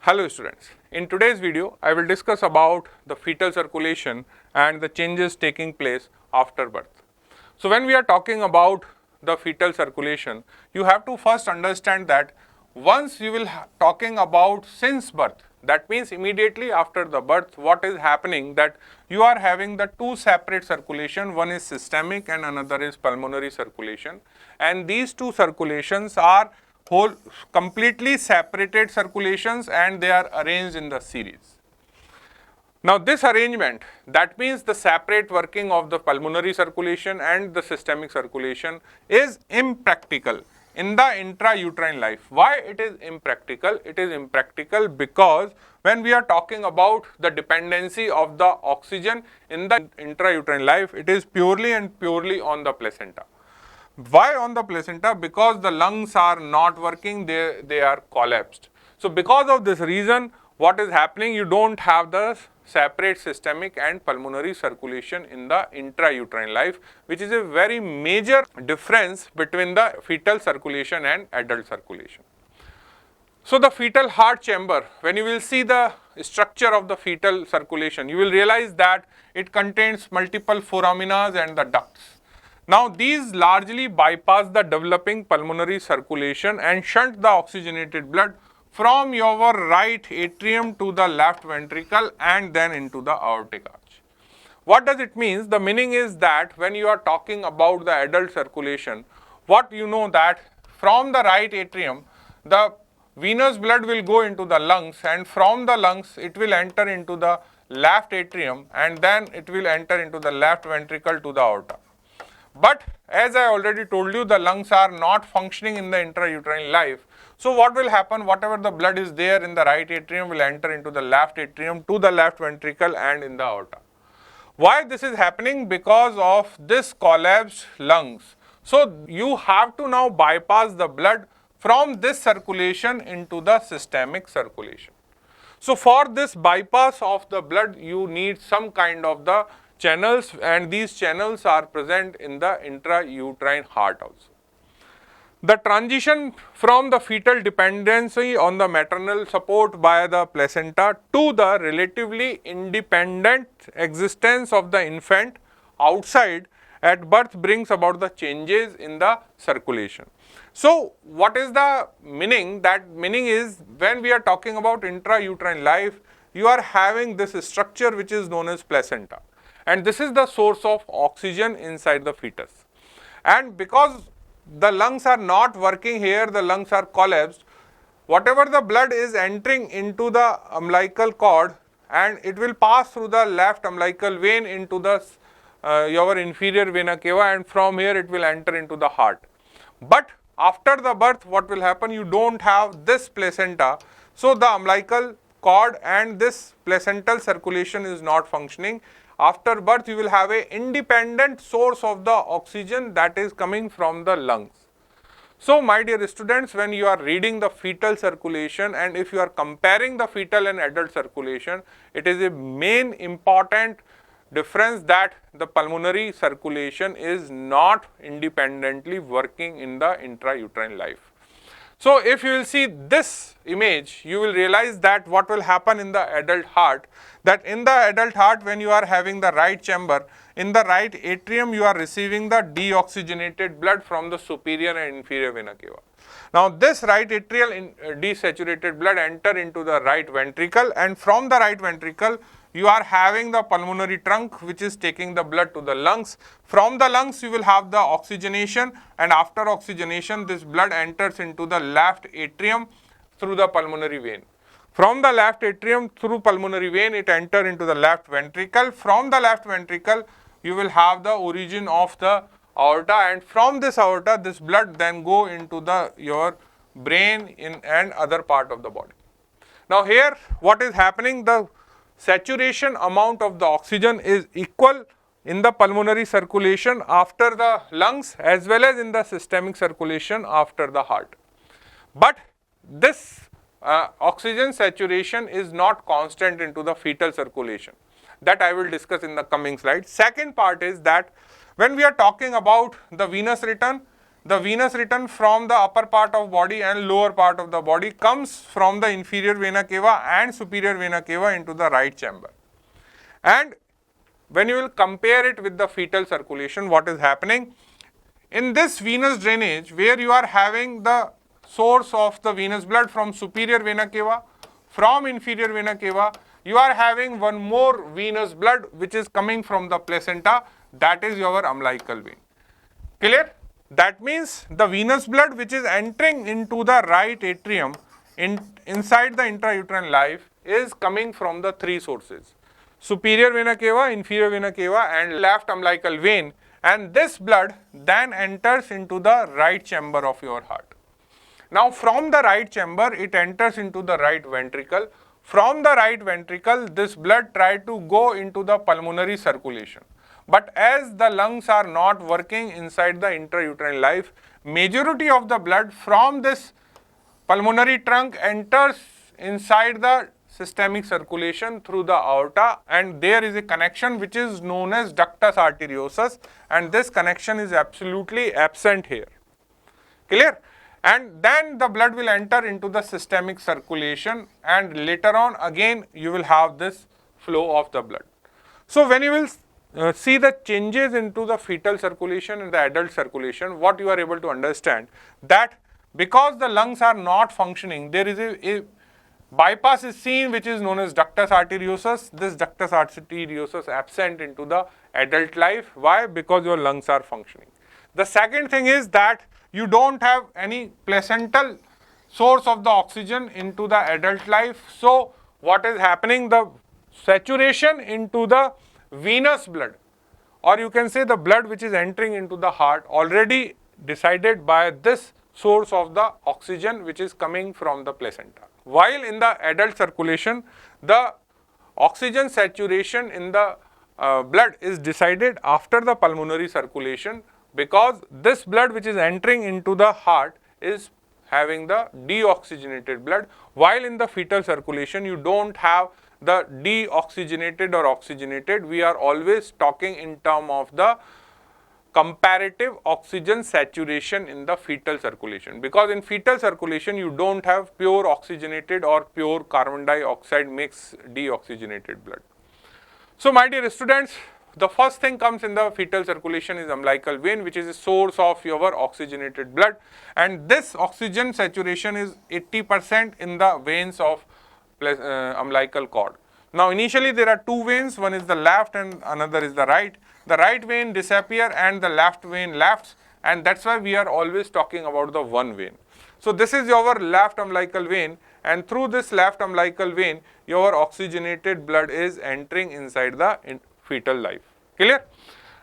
Hello students, in today's video I will discuss about the fetal circulation and the changes taking place after birth. So when we are talking about the fetal circulation, you have to first understand that once you will talking about since birth, that means immediately after the birth, what is happening that you are having the two separate circulation, one is systemic and another is pulmonary circulation, and these two circulations are whole completely separated circulations and they are arranged in the series. Now this arrangement, that means the separate working of the pulmonary circulation and the systemic circulation is impractical in the intrauterine life. Why it is impractical? It is impractical because when we are talking about the dependency of the oxygen in the intrauterine life, it is purely and purely on the placenta. Why on the placenta? Because the lungs are not working, they are collapsed. So because of this reason, what is happening, you don't have the separate systemic and pulmonary circulation in the intrauterine life, which is a very major difference between the fetal circulation and adult circulation. So the fetal heart chamber, when you will see the structure of the fetal circulation, you will realize that it contains multiple foraminas and the ducts. Now these largely bypass the developing pulmonary circulation and shunt the oxygenated blood from your right atrium to the left ventricle and then into the aortic arch. What does it mean? The meaning is that when you are talking about the adult circulation, what you know that from the right atrium, the venous blood will go into the lungs, and from the lungs it will enter into the left atrium and then it will enter into the left ventricle to the aorta. But as I already told you, the lungs are not functioning in the intrauterine life. So what will happen, whatever the blood is there in the right atrium will enter into the left atrium to the left ventricle and in the aorta. Why this is happening? Because of this collapsed lungs. So you have to now bypass the blood from this circulation into the systemic circulation. So for this bypass of the blood, you need some kind of the channels, and these channels are present in the intrauterine heart also. The transition from the fetal dependency on the maternal support by the placenta to the relatively independent existence of the infant outside at birth brings about the changes in the circulation. So what is the meaning? That meaning is when we are talking about intrauterine life, you are having this structure which is known as placenta. And this is the source of oxygen inside the fetus. And because the lungs are not working here, the lungs are collapsed, whatever the blood is entering into the umbilical cord, and it will pass through the left umbilical vein into the your inferior vena cava, and from here it will enter into the heart. But after the birth, what will happen? You don't have this placenta, so the umbilical cord and this placental circulation is not functioning. After birth, you will have an independent source of the oxygen that is coming from the lungs. So my dear students, when you are reading the fetal circulation and if you are comparing the fetal and adult circulation, it is a main important difference that the pulmonary circulation is not independently working in the intrauterine life. So if you will see this image, you will realize that what will happen in the adult heart, that in the adult heart when you are having the right chamber, in the right atrium you are receiving the deoxygenated blood from the superior and inferior vena cava. Now this right atrial desaturated blood enter into the right ventricle, and from the right ventricle you are having the pulmonary trunk which is taking the blood to the lungs. From the lungs you will have the oxygenation, and after oxygenation this blood enters into the left atrium through the pulmonary vein. From the left atrium through pulmonary vein it enter into the left ventricle. From the left ventricle you will have the origin of the aorta, and from this aorta this blood then go into the your brain and other part of the body. Now here what is happening, the saturation amount of the oxygen is equal in the pulmonary circulation after the lungs as well as in the systemic circulation after the heart. But this oxygen saturation is not constant into the fetal circulation. That I will discuss in the coming slide. Second part is that when we are talking about the venous return, the venous return from the upper part of body and lower part of the body comes from the inferior vena cava and superior vena cava into the right chamber. And when you will compare it with the fetal circulation, what is happening? In this venous drainage, where you are having the source of the venous blood from superior vena cava, from inferior vena cava, you are having one more venous blood which is coming from the placenta, that is your umbilical vein. Clear? That means the venous blood which is entering into the right atrium inside the intrauterine life is coming from the three sources: superior vena cava, inferior vena cava and left umbilical vein, and this blood then enters into the right chamber of your heart. Now from the right chamber it enters into the right ventricle. From the right ventricle this blood tries to go into the pulmonary circulation. But as the lungs are not working inside the intrauterine life, majority of the blood from this pulmonary trunk enters inside the systemic circulation through the aorta, and there is a connection which is known as ductus arteriosus, and this connection is absolutely absent here. Clear? And then the blood will enter into the systemic circulation, and later on again you will have this flow of the blood. So when you will see the changes into the fetal circulation and the adult circulation, what you are able to understand, that because the lungs are not functioning, there is a bypass is seen which is known as ductus arteriosus. This ductus arteriosus absent into the adult life. Why? Because your lungs are functioning. The second thing is that you don't have any placental source of the oxygen into the adult life. So what is happening? The saturation into the venous blood, or you can say the blood which is entering into the heart, already decided by this source of the oxygen which is coming from the placenta. While in the adult circulation, the oxygen saturation in the blood is decided after the pulmonary circulation, because this blood which is entering into the heart is having the deoxygenated blood, while in the fetal circulation you don't have the deoxygenated or oxygenated. We are always talking in terms of the comparative oxygen saturation in the fetal circulation, because in fetal circulation you don't have pure oxygenated or pure carbon dioxide mixed deoxygenated blood. So my dear students, the first thing comes in the fetal circulation is umbilical vein, which is a source of your oxygenated blood, and this oxygen saturation is 80% in the veins of umbilical cord. Now initially there are two veins, one is the left and another is the right. The right vein disappear and the left vein left, and that's why we are always talking about the one vein. So this is your left umbilical vein, and through this left umbilical vein your oxygenated blood is entering inside the fetal life. Clear?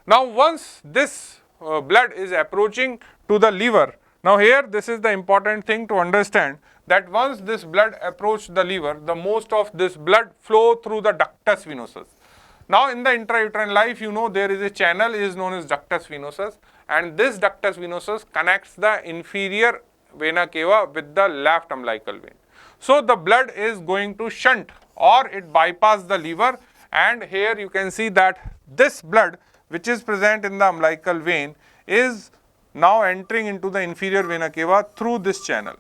Now once this blood is approaching to the liver, now here this is the important thing to understand, that once this blood approach the liver, the most of this blood flow through the ductus venosus. Now in the intrauterine life, you know, there is a channel is known as ductus venosus, and this ductus venosus connects the inferior vena cava with the left umbilical vein. So the blood is going to shunt, or it bypass the liver, and here you can see that this blood which is present in the umbilical vein is now entering into the inferior vena cava through this channel.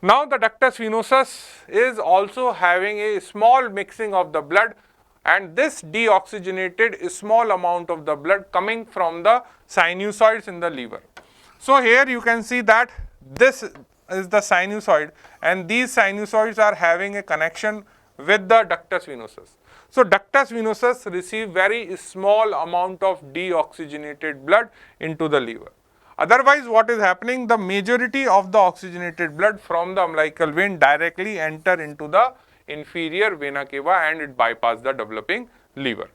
Now the ductus venosus is also having a small mixing of the blood, and this deoxygenated small amount of the blood coming from the sinusoids in the liver. So here you can see that this is the sinusoid, and these sinusoids are having a connection with the ductus venosus. So ductus venosus receive very small amount of deoxygenated blood into the liver. Otherwise what is happening, the majority of the oxygenated blood from the umbilical vein directly enter into the inferior vena cava and it bypass the developing liver.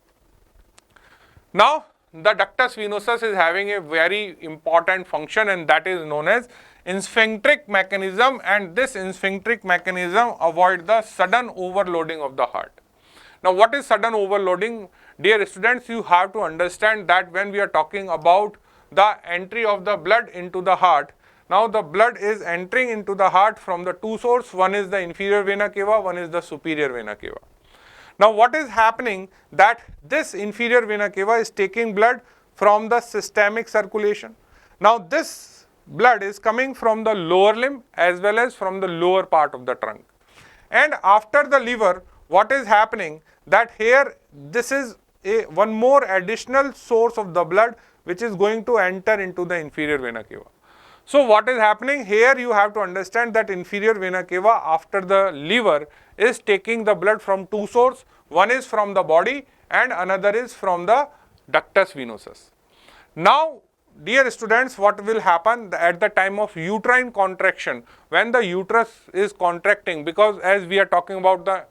Now the ductus venosus is having a very important function, and that is known as sphincteric mechanism, and this sphincteric mechanism avoid the sudden overloading of the heart. Now what is sudden overloading? Dear students, you have to understand that when we are talking about the entry of the blood into the heart, now the blood is entering into the heart from the two sources, one is the inferior vena cava, one is the superior vena cava. Now what is happening, that this inferior vena cava is taking blood from the systemic circulation. Now this blood is coming from the lower limb as well as from the lower part of the trunk. And after the liver, what is happening, that here this is one more additional source of the blood which is going to enter into the inferior vena cava. So what is happening here, you have to understand that inferior vena cava after the liver is taking the blood from two sources. One is from the body and another is from the ductus venosus. Now dear students, what will happen at the time of uterine contraction, when the uterus is contracting, because as we are talking about the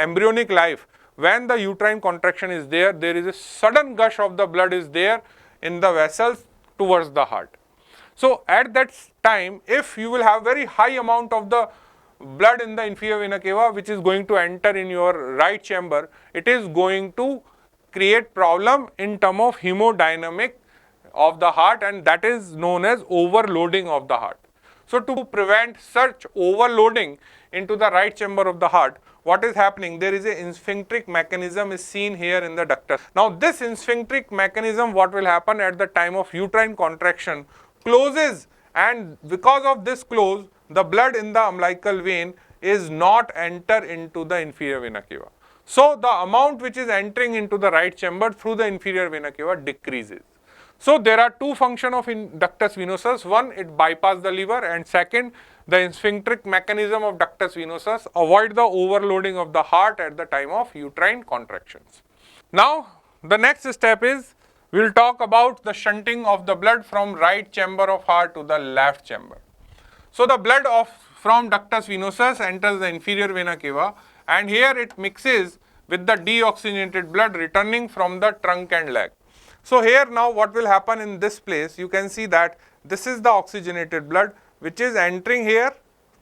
embryonic life, when the uterine contraction is there, there is a sudden gush of the blood is there in the vessels towards the heart. So at that time, if you will have very high amount of the blood in the inferior vena cava which is going to enter in your right chamber, it is going to create problem in terms of hemodynamic of the heart, and that is known as overloading of the heart. So to prevent such overloading into the right chamber of the heart, what is happening, there is a sphincteric mechanism is seen here in the ductus. Now this sphincteric mechanism, what will happen at the time of uterine contraction, closes, and because of this close, the blood in the umbilical vein is not enter into the inferior vena cava. So the amount which is entering into the right chamber through the inferior vena cava decreases. So there are two functions of ductus venosus. One, it bypass the liver, and second, the sphincteric mechanism of ductus venosus avoid the overloading of the heart at the time of uterine contractions. Now the next step is, we will talk about the shunting of the blood from right chamber of heart to the left chamber. So the blood from ductus venosus enters the inferior vena cava, and here it mixes with the deoxygenated blood returning from the trunk and leg. So here now what will happen in this place, you can see that this is the oxygenated blood which is entering here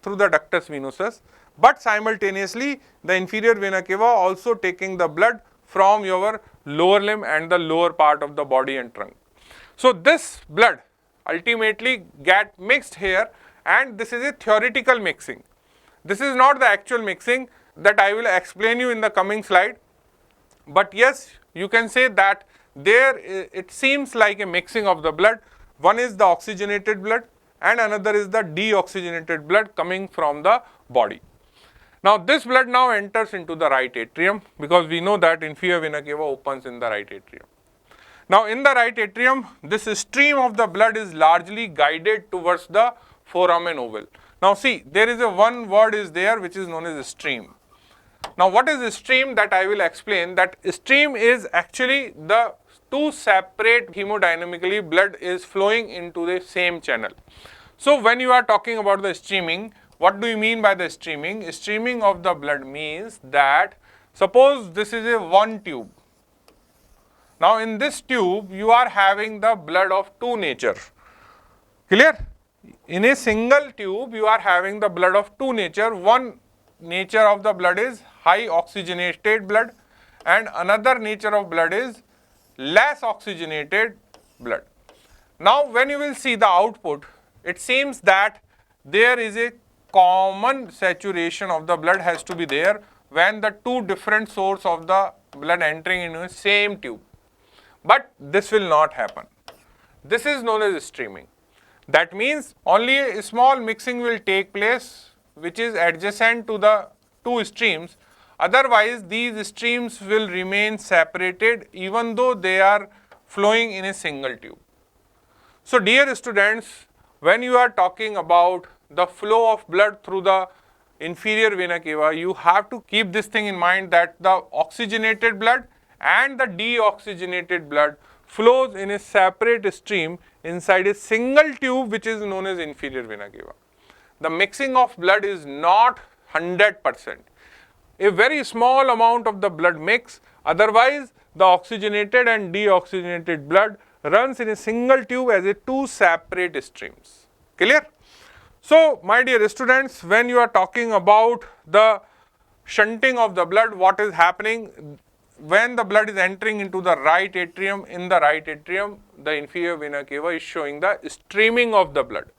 through the ductus venosus, but simultaneously the inferior vena cava also taking the blood from your lower limb and the lower part of the body and trunk. So this blood ultimately get mixed here, and this is a theoretical mixing. This is not the actual mixing that I will explain you in the coming slide, but yes, you can say that there it seems like a mixing of the blood. One is the oxygenated blood and another is the deoxygenated blood coming from the body. Now this blood now enters into the right atrium, because we know that inferior vena cava opens in the right atrium. Now in the right atrium, this stream of the blood is largely guided towards the foramen oval. Now see, there is a one word is there which is known as stream. Now what is stream, that I will explain. That stream is actually the two separate hemodynamically blood is flowing into the same channel. So when you are talking about the streaming, what do you mean by the streaming? Streaming of the blood means that, suppose this is a one tube. Now in this tube you are having the blood of two nature. Clear? In a single tube you are having the blood of two nature. One nature of the blood is high oxygenated blood and another nature of blood is less oxygenated blood. Now when you will see the output, it seems that there is a common saturation of the blood has to be there when the two different source of the blood entering into the same tube. But this will not happen. This is known as streaming. That means only a small mixing will take place which is adjacent to the two streams. Otherwise, these streams will remain separated even though they are flowing in a single tube. So dear students, when you are talking about the flow of blood through the inferior vena cava, you have to keep this thing in mind that the oxygenated blood and the deoxygenated blood flows in a separate stream inside a single tube which is known as inferior vena cava. The mixing of blood is not 100%. A very small amount of the blood mix, otherwise the oxygenated and deoxygenated blood runs in a single tube as a two separate streams. Clear? So my dear students, when you are talking about the shunting of the blood, what is happening? When the blood is entering into the right atrium, in the right atrium, the inferior vena cava is showing the streaming of the blood.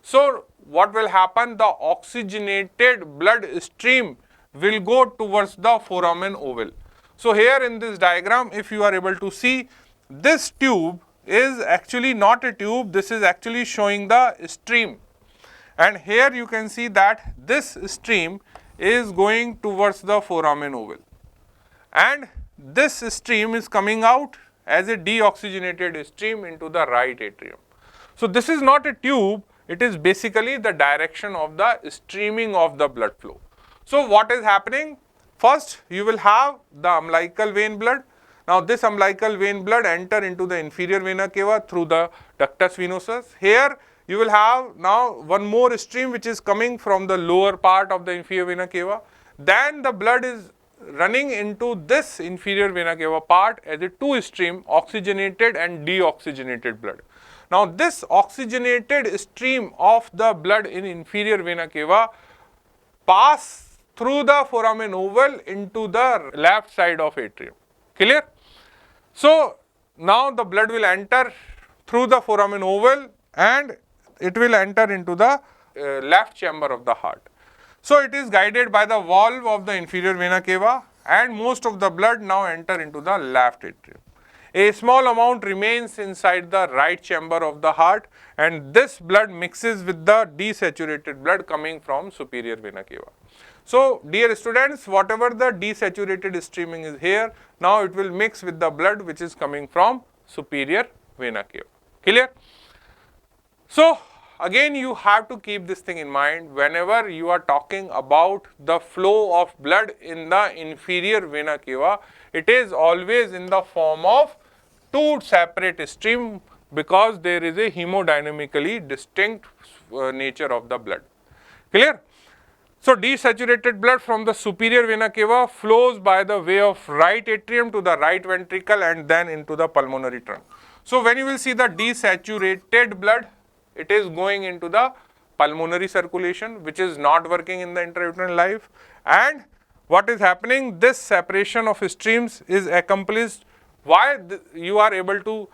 So what will happen? The oxygenated blood stream will go towards the foramen oval. So here in this diagram, if you are able to see, this tube is actually not a tube, this is actually showing the stream. And here you can see that this stream is going towards the foramen oval, and this stream is coming out as a deoxygenated stream into the right atrium. So, this is not a tube, it is basically the direction of the streaming of the blood flow. So, what is happening? First, you will have the umbilical vein blood. Now, this umbilical vein blood enter into the inferior vena cava through the ductus venosus. Here, you will have now one more stream which is coming from the lower part of the inferior vena cava. Then the blood is running into this inferior vena cava part as a two stream oxygenated and deoxygenated blood. Now, this oxygenated stream of the blood in inferior vena cava pass through the foramen oval into the left side of atrium. Clear? So, now the blood will enter through the foramen oval and it will enter into the left chamber of the heart. So, it is guided by the valve of the inferior vena cava and most of the blood now enter into the left atrium. A small amount remains inside the right chamber of the heart, and this blood mixes with the desaturated blood coming from superior vena cava. So, dear students, whatever the desaturated streaming is here, now it will mix with the blood which is coming from superior vena cava. Clear? So, again you have to keep this thing in mind whenever you are talking about the flow of blood in the inferior vena cava, it is always in the form of two separate streams because there is a hemodynamically distinct nature of the blood. Clear? So, desaturated blood from the superior vena cava flows by the way of right atrium to the right ventricle and then into the pulmonary trunk. So, when you will see the desaturated blood, it is going into the pulmonary circulation which is not working in the intrauterine life, and what is happening, this separation of streams is accomplished. Why you are able to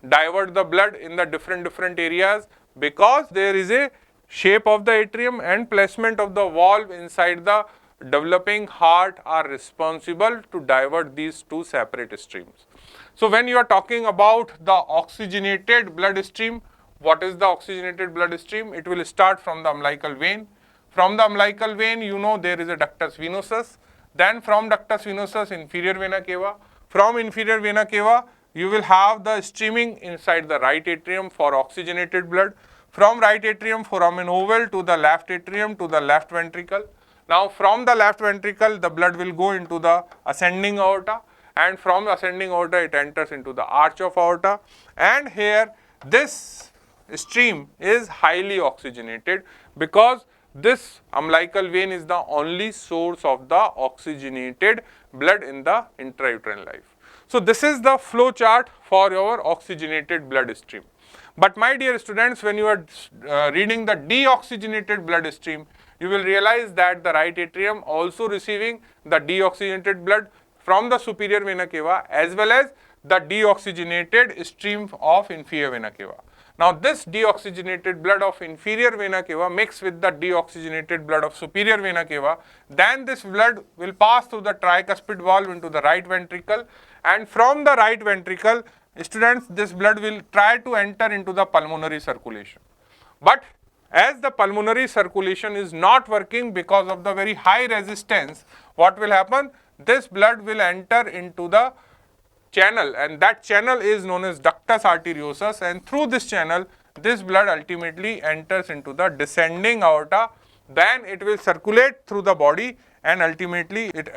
divert the blood in the different areas? Because there is a shape of the atrium and placement of the valve inside the developing heart are responsible to divert these two separate streams. So, when you are talking about the oxygenated blood stream, what is the oxygenated blood stream? It will start from the umbilical vein. From the umbilical vein, you know there is a ductus venosus. Then from ductus venosus, inferior vena cava. From inferior vena cava, you will have the streaming inside the right atrium for oxygenated blood. From right atrium, foramen oval to the left atrium to the left ventricle. Now, from the left ventricle, the blood will go into the ascending aorta, and from ascending aorta, it enters into the arch of aorta, and here this stream is highly oxygenated because this umbilical vein is the only source of the oxygenated blood in the intrauterine life. So, this is the flow chart for your oxygenated blood stream. But my dear students, when you are reading the deoxygenated blood stream, you will realize that the right atrium also receiving the deoxygenated blood from the superior vena cava as well as the deoxygenated stream of inferior vena cava. Now, this deoxygenated blood of inferior vena cava mixed with the deoxygenated blood of superior vena cava, then this blood will pass through the tricuspid valve into the right ventricle, and from the right ventricle, students, this blood will try to enter into the pulmonary circulation. But as the pulmonary circulation is not working because of the very high resistance, what will happen? This blood will enter into the channel, and that channel is known as ductus arteriosus, and through this channel this blood ultimately enters into the descending aorta, then it will circulate through the body and ultimately it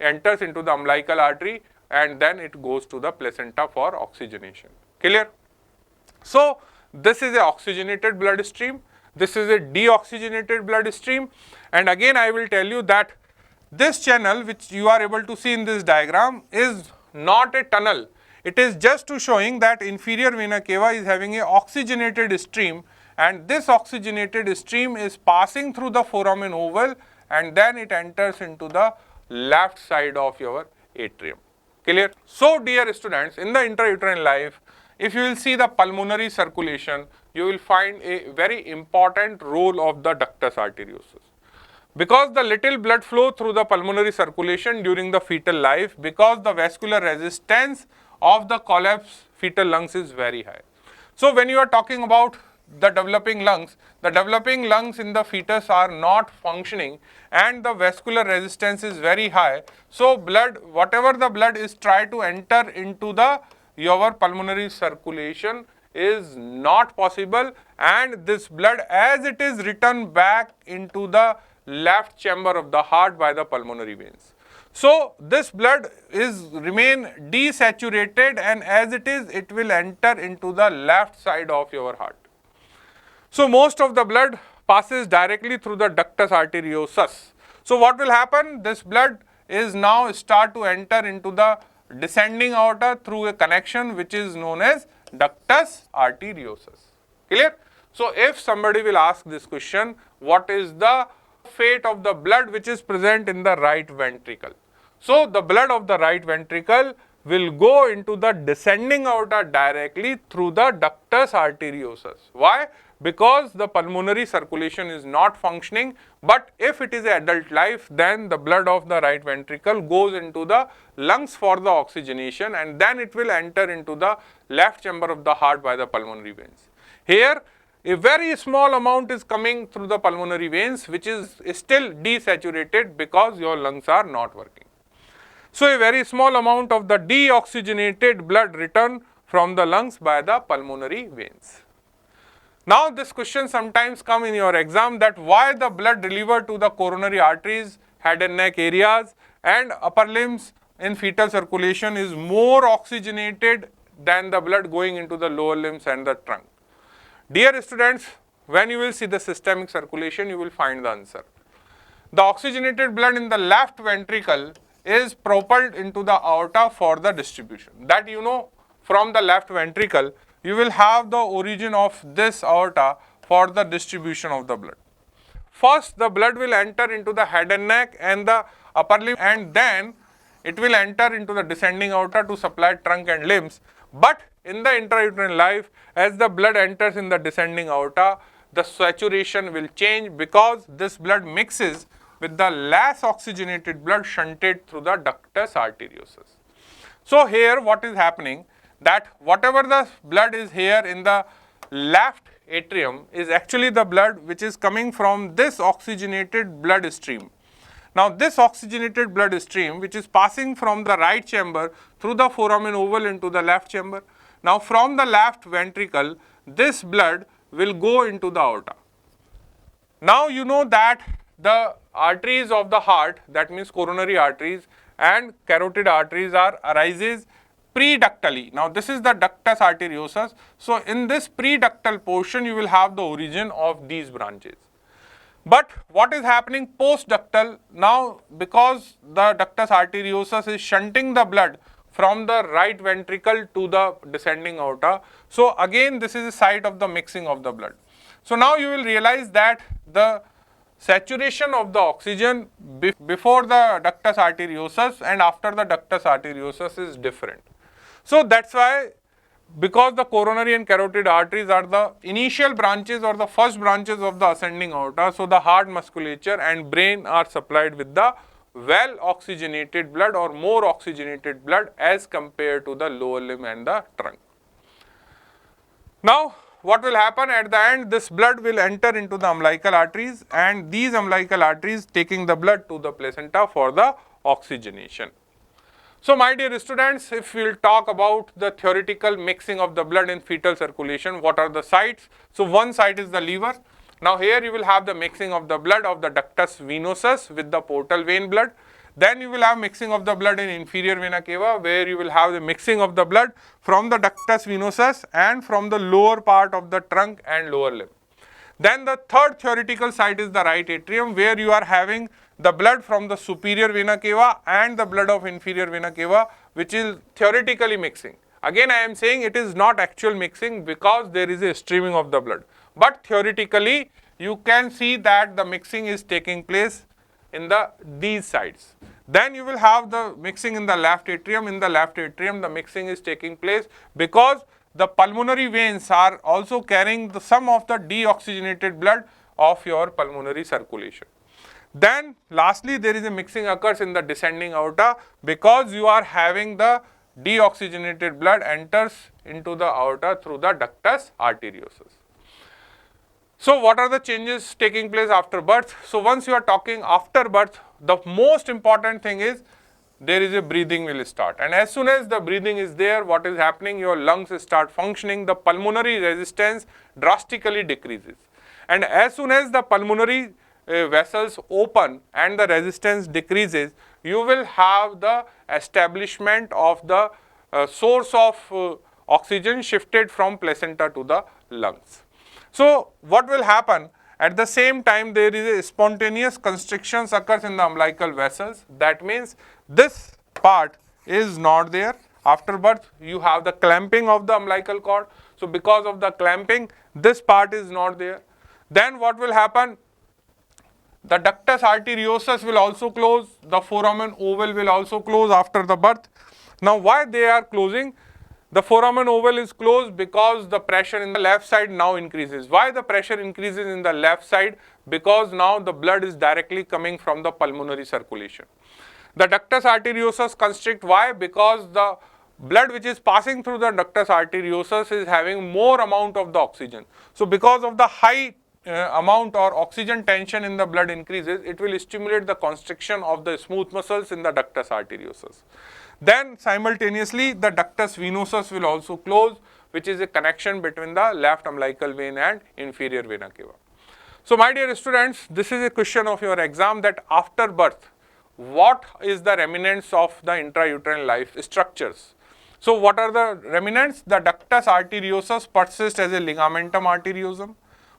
enters into the umbilical artery and then it goes to the placenta for oxygenation. Clear? So, this is a oxygenated blood stream, this is a deoxygenated blood stream, and again I will tell you that this channel which you are able to see in this diagram is not a tunnel. It is just to showing that inferior vena cava is having a oxygenated stream, and this oxygenated stream is passing through the foramen oval and then it enters into the left side of your atrium. Clear? So, dear students, in the intrauterine life, if you will see the pulmonary circulation, you will find a very important role of the ductus arteriosus. Because the little blood flow through the pulmonary circulation during the fetal life, because the vascular resistance of the collapsed fetal lungs is very high. So when you are talking about the developing lungs in the fetus are not functioning and the vascular resistance is very high. So whatever the blood is try to enter into your pulmonary circulation is not possible, and this blood as it is returned back into the left chamber of the heart by the pulmonary veins. So this blood is remain desaturated, and as it is, it will enter into the left side of your heart. So most of the blood passes directly through the ductus arteriosus. So what will happen? This blood is now start to enter into the descending aorta through a connection which is known as ductus arteriosus. Clear? So if somebody will ask this question, what is the fate of the blood which is present in the right ventricle? So the blood of the right ventricle will go into the descending aorta directly through the ductus arteriosus. Why? Because the pulmonary circulation is not functioning, but if it is an adult life, then the blood of the right ventricle goes into the lungs for the oxygenation, and then it will enter into the left chamber of the heart by the pulmonary veins. Here, a very small amount is coming through the pulmonary veins, which is still desaturated because your lungs are not working. So a very small amount of the deoxygenated blood return from the lungs by the pulmonary veins. Now this question sometimes come in your exam, that why the blood delivered to the coronary arteries, head and neck areas and upper limbs in fetal circulation is more oxygenated than the blood going into the lower limbs and the trunk. Dear students, when you will see the systemic circulation, you will find the answer. The oxygenated blood in the left ventricle is propelled into the aorta for the distribution. That you know, from the left ventricle, you will have the origin of this aorta for the distribution of the blood. First, the blood will enter into the head and neck and the upper limb, and then it will enter into the descending aorta to supply trunk and limbs. But in the intrauterine life, as the blood enters in the descending aorta, the saturation will change because this blood mixes with the less oxygenated blood shunted through the ductus arteriosus. So here what is happening, that whatever the blood is here in the left atrium is actually the blood which is coming from this oxygenated blood stream. Now this oxygenated blood stream which is passing from the right chamber through the foramen oval into the left chamber. Now from the left ventricle, this blood will go into the aorta. Now you know that the arteries of the heart, that means coronary arteries and carotid arteries, arises preductally. Now this is the ductus arteriosus. So in this preductal portion you will have the origin of these branches. But what is happening postductal? Now because the ductus arteriosus is shunting the blood from the right ventricle to the descending aorta. So again this is the site of the mixing of the blood. So now you will realize that the saturation of the oxygen before the ductus arteriosus and after the ductus arteriosus is different. So that's why, because the coronary and carotid arteries are the initial branches or the first branches of the ascending aorta, so the heart musculature and brain are supplied with the well oxygenated blood or more oxygenated blood as compared to the lower limb and the trunk. Now what will happen at the end? This blood will enter into the umbilical arteries, and these umbilical arteries taking the blood to the placenta for the oxygenation. So my dear students, if we will talk about the theoretical mixing of the blood in fetal circulation, what are the sites? So one site is the liver. Now here you will have the mixing of the blood of the ductus venosus with the portal vein blood. Then you will have mixing of the blood in inferior vena cava, where you will have the mixing of the blood from the ductus venosus and from the lower part of the trunk and lower limb. Then the third theoretical site is the right atrium, where you are having the blood from the superior vena cava and the blood of inferior vena cava, which is theoretically mixing. Again I am saying it is not actual mixing because there is a streaming of the blood. But theoretically you can see that the mixing is taking place in these sides. Then you will have the mixing in the left atrium. In the left atrium the mixing is taking place because the pulmonary veins are also carrying some of the deoxygenated blood of your pulmonary circulation. Then lastly there is a mixing occurs in the descending aorta because you are having the deoxygenated blood enters into the aorta through the ductus arteriosus. So, what are the changes taking place after birth? So, once you are talking after birth, the most important thing is there is a breathing will start, and as soon as the breathing is there, what is happening? Your lungs start functioning, the pulmonary resistance drastically decreases, and as soon as the pulmonary vessels open and the resistance decreases, you will have the establishment of the source of oxygen shifted from placenta to the lungs. So, what will happen? At the same time, there is a spontaneous constriction occurs in the umbilical vessels. That means this part is not there. After birth, you have the clamping of the umbilical cord. So, because of the clamping, this part is not there. Then what will happen? The ductus arteriosus will also close. The foramen oval will also close after the birth. Now, why they are closing? The foramen oval is closed because the pressure in the left side now increases. Why the pressure increases in the left side? Because now the blood is directly coming from the pulmonary circulation. The ductus arteriosus constrict. Why? Because the blood which is passing through the ductus arteriosus is having more amount of the oxygen. So, because of the high amount or oxygen tension in the blood increases, it will stimulate the constriction of the smooth muscles in the ductus arteriosus. Then simultaneously the ductus venosus will also close, which is a connection between the left umbilical vein and inferior vena cava. So, my dear students, this is a question of your exam, that after birth, what is the remnants of the intrauterine life structures? So, what are the remnants? The ductus arteriosus persists as a ligamentum arteriosum.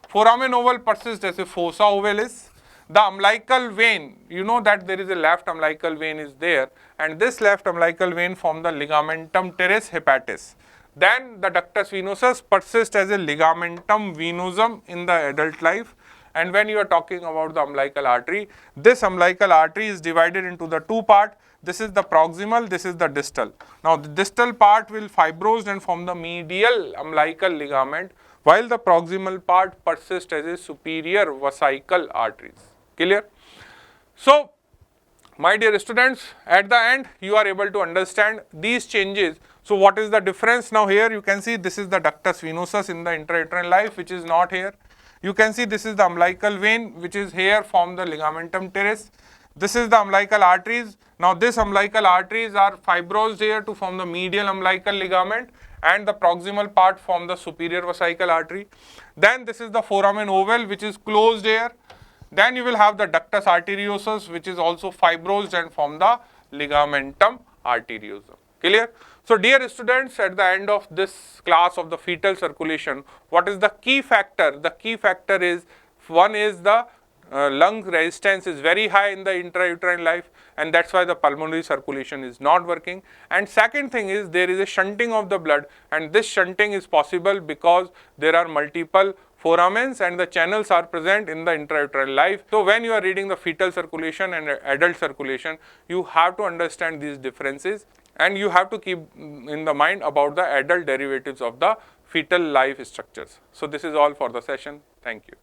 Foramen oval persists as a fossa ovalis. The umbilical vein, you know that there is a left umbilical vein is there, and this left umbilical vein forms the ligamentum teres hepatis. Then the ductus venosus persists as a ligamentum venosum in the adult life. And when you are talking about the umbilical artery, this umbilical artery is divided into the two parts. This is the proximal, this is the distal. Now, the distal part will fibrose and form the medial umbilical ligament, while the proximal part persists as a superior vesical arteries. Clear? So, my dear students, at the end you are able to understand these changes. So, what is the difference? Now, here you can see this is the ductus venosus in the intrauterine life, which is not here. You can see this is the umbilical vein, which is here, form the ligamentum teres. This is the umbilical arteries. Now, this umbilical arteries are fibrosed here to form the medial umbilical ligament, and the proximal part form the superior vesical artery. Then this is the foramen oval, which is closed here. Then you will have the ductus arteriosus, which is also fibrosed and form the ligamentum arteriosum. Clear? So, dear students, at the end of this class of the fetal circulation, what is the key factor? The key factor is, one is the lung resistance is very high in the intrauterine life, and that's why the pulmonary circulation is not working. And second thing is, there is a shunting of the blood, and this shunting is possible because there are multiple foramens and the channels are present in the intrauterine life. So, when you are reading the fetal circulation and adult circulation, you have to understand these differences, and you have to keep in the mind about the adult derivatives of the fetal life structures. So, this is all for the session. Thank you.